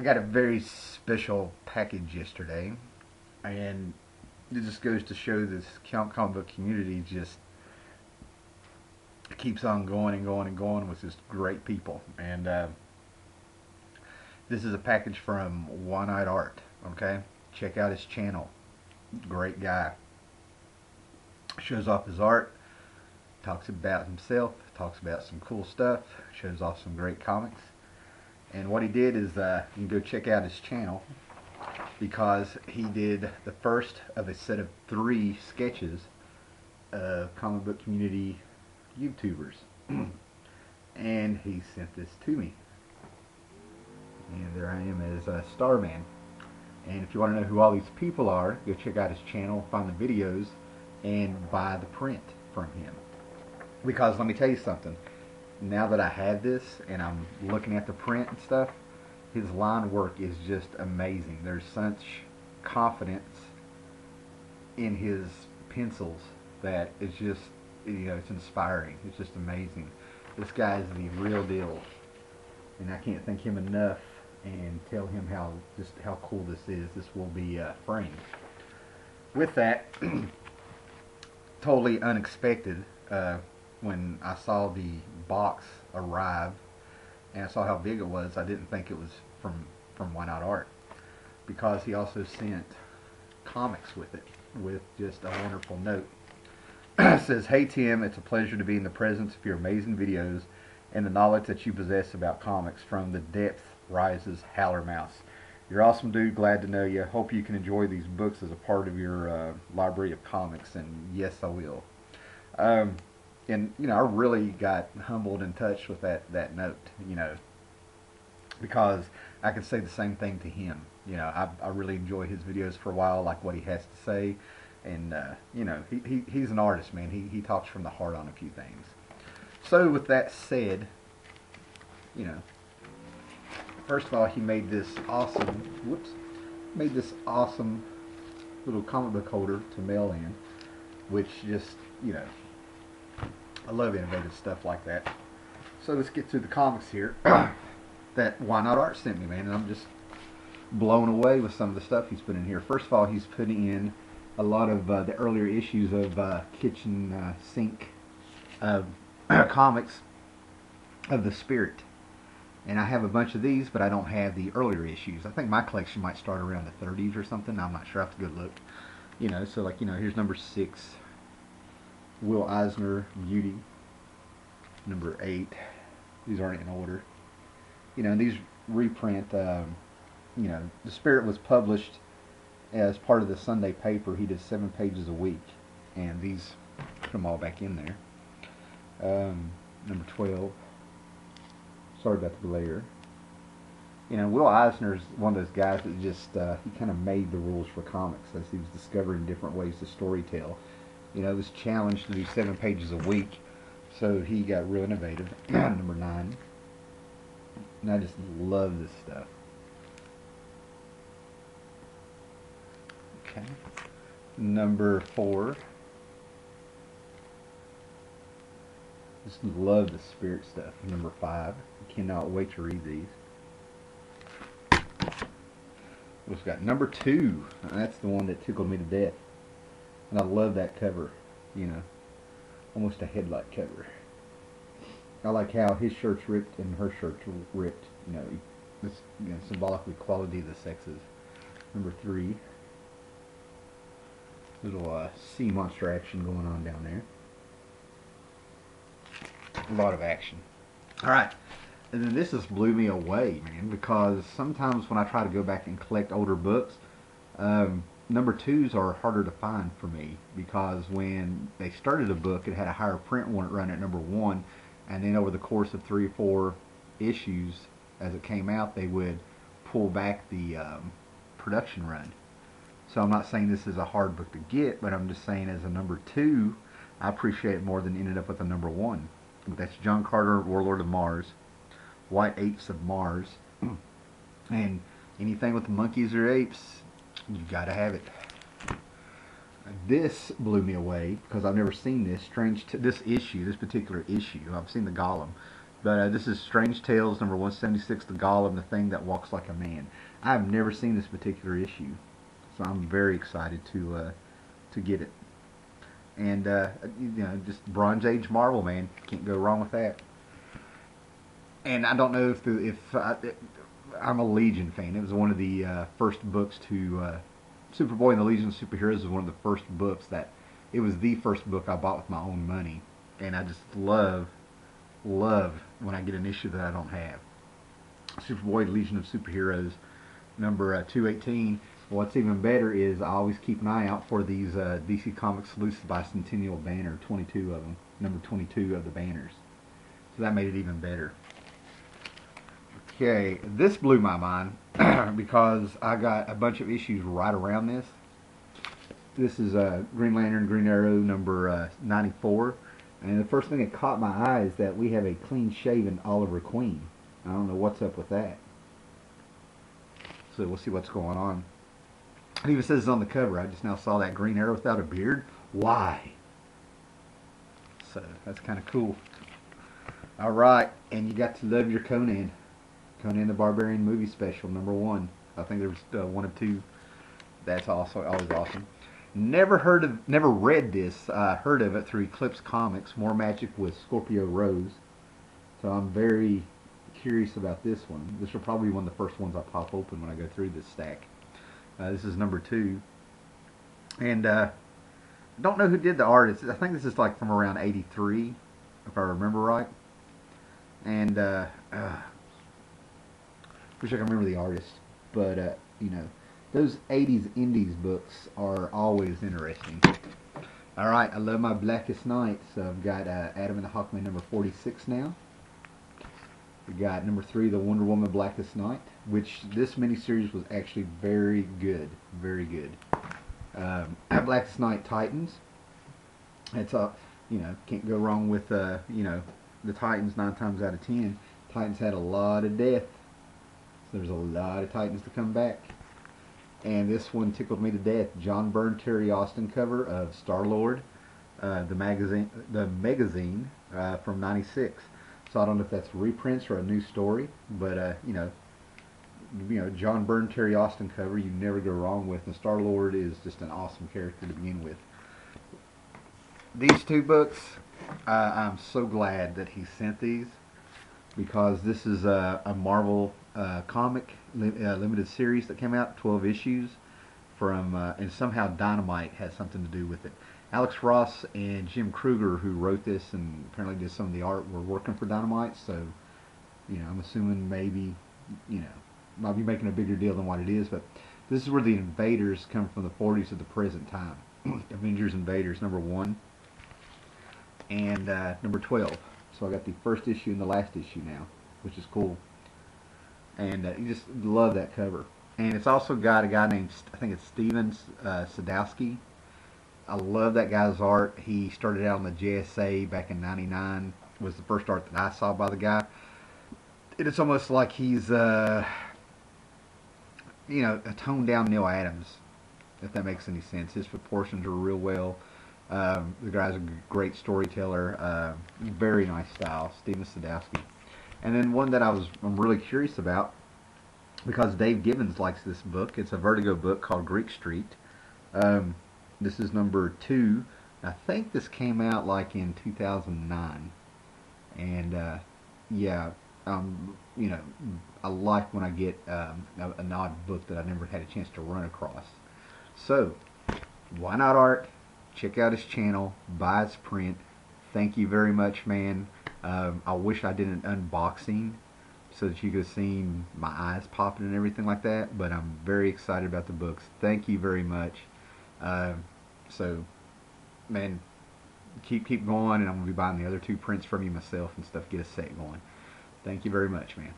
got a very special package yesterday, and it just goes to show this comic book community just keeps on going and going and going with just great people. And this is a package from Ynotart. Okay, check out his channel. Great guy. Shows off his art, talks about himself, talks about some cool stuff, shows off some great comics. And what he did is, you can go check out his channel, because he did the first of a set of 3 sketches of comic book community YouTubers. And he sent this to me. And there I am as Starman. And if you want to know who all these people are, go check out his channel, find the videos, and buy the print from him. Because let me tell you something, now that I have this and I'm looking at the print and stuff, his line work is just amazing. There's such confidence in his pencils that it's just, it's inspiring. It's just amazing. This guy is the real deal, and I can't thank him enough and tell him how cool this is. This will be framed. With that, totally unexpected, when I saw the box arrive and I saw how big it was, I didn't think it was from Ynotart, because he also sent comics with it, with just a wonderful note. It says, "Hey Tim, it's a pleasure to be in the presence of your amazing videos and the knowledge that you possess about comics. From the depth rises Howlermouse. You're awesome, dude. Glad to know you. Hope you can enjoy these books as a part of your library of comics." And yes, I will. And I really got humbled and touched with that note, because I could say the same thing to him. I really enjoy his videos for a while, like what he has to say, and he's an artist, man. He talks from the heart on a few things. So with that said, first of all, he made this awesome little comic book holder to mail in, which just, I love innovative stuff like that. So let's get to the comics here that Ynotart sent me, man, and I'm just blown away with some of the stuff he's put in here. First of all, he's putting in a lot of the earlier issues of kitchen sink comics of the Spirit. And I have a bunch of these, but I don't have the earlier issues. I think my collection might start around the 30s or something. I'm not sure. I have to go look. So like, here's number 6. Will Eisner, Beauty. Number 8. These aren't in order. And these reprint, the Spirit was published as part of the Sunday paper. He did 7 pages a week. And these, put them all back in there. Number 12. Sorry about the glare. Will Eisner is one of those guys that just, he kind of made the rules for comics as he was discovering different ways to storytell. It was challenged to do 7 pages a week, so he got real innovative. Number 9. And I just love this stuff. Okay. Number 4. Just love the Spirit stuff. Number 5. Cannot wait to read these. We've got number 2. That's the one that tickled me to death. And I love that cover. Almost a headlight cover. I like how his shirt's ripped and her shirt's ripped. This symbolically equality of the sexes. Number 3. Little sea monster action going on down there. A lot of action. Alright. And then this just blew me away, man, because sometimes when I try to go back and collect older books, number 2s are harder to find for me, because when they started a book, it had a higher print run at number 1, and then over the course of 3 or 4 issues as it came out, they would pull back the production run. So I'm not saying this is a hard book to get, but I'm just saying as a number 2, I appreciate it more than ended up with a number 1. That's John Carter, Warlord of Mars, White Apes of Mars, and anything with the monkeys or apes, you gotta have it. This blew me away because I've never seen this. This particular issue. I've seen the Golem. But this is Strange Tales number 176, The Golem, the Thing That Walks Like a Man. I've never seen this particular issue, so I'm very excited to get it. And just Bronze Age Marvel, man, can't go wrong with that. And I don't know I'm a Legion fan. It was one of the first books to Superboy and the Legion of Superheroes was one of the first books that it was the first book I bought with my own money, and I just love when I get an issue that I don't have. Superboy, Legion of Superheroes, number 218. What's even better is I always keep an eye out for these DC Comics Exclusive Bicentennial Banner, 22 of them, number 22 of the banners. So that made it even better. Okay, this blew my mind because I got a bunch of issues right around this. This is Green Lantern, Green Arrow, number 94. And the first thing that caught my eye is that we have a clean-shaven Oliver Queen. I don't know what's up with that. So we'll see what's going on. It even says on the cover, I just now saw that Green Arrow without a beard. Why? So that's kind of cool. Alright, and you got to love your Conan. Conan the Barbarian movie special, number 1. I think there was 1 of 2. That's also always awesome. Never read this. Heard of it through Eclipse Comics. More Magic with Scorpio Rose. So I'm very curious about this one. This will probably be one of the first ones I pop open when I go through this stack. This is number 2. And I don't know who did the art. I think this is like from around 83, if I remember right. And wish I could remember the artist. But, those 80s indies books are always interesting. Alright, I love my Blackest Night. So I've got Adam and the Hawkman number 46 now. We got number 3, the Wonder Woman Blackest Night, which this miniseries was actually very good. Very good. Blackest Night Titans. It's can't go wrong with, the Titans 9 times out of 10. Titans had a lot of death. So there's a lot of Titans to come back. And this one tickled me to death. John Byrne, Terry Austin cover of Star-Lord, the magazine from '96. So I don't know if that's reprints or a new story, but John Byrne, Terry Austin cover, you never go wrong with. And Star-Lord is just an awesome character to begin with. These 2 books, I'm so glad that he sent these, because this is a Marvel comic limited series that came out, 12 issues from, and somehow Dynamite has something to do with it. Alex Ross and Jim Kruger, who wrote this and apparently did some of the art, were working for Dynamite, so I'm assuming maybe might be making a bigger deal than what it is. But this is where the Invaders come from, the 40s to the present time. Avengers Invaders number 1 and number 12. So I got the first issue and the last issue now, which is cool. And you just love that cover. And it's also got a guy named, I think it's Steven Sadowski. I love that guy's art. He started out on the JSA back in '99. Was the first art that I saw by the guy. It's almost like he's, a toned down Neil Adams, if that makes any sense. His proportions are real well. The guy's a great storyteller. Very nice style, Steven Sadowski. And then one that I'm really curious about, because Dave Gibbons likes this book. It's a Vertigo book called Greek Street. This is number 2. I think this came out like in 2009. And I like when I get an odd book that I never had a chance to run across. So, why not art? Check out his channel, buy his print. Thank you very much, man. I wish I did an unboxing so that you could have seen my eyes popping and everything like that, but I'm very excited about the books. Thank you very much. So, man, keep going, and I'm going to be buying the other 2 prints from you myself and stuff, get a set going. Thank you very much, man.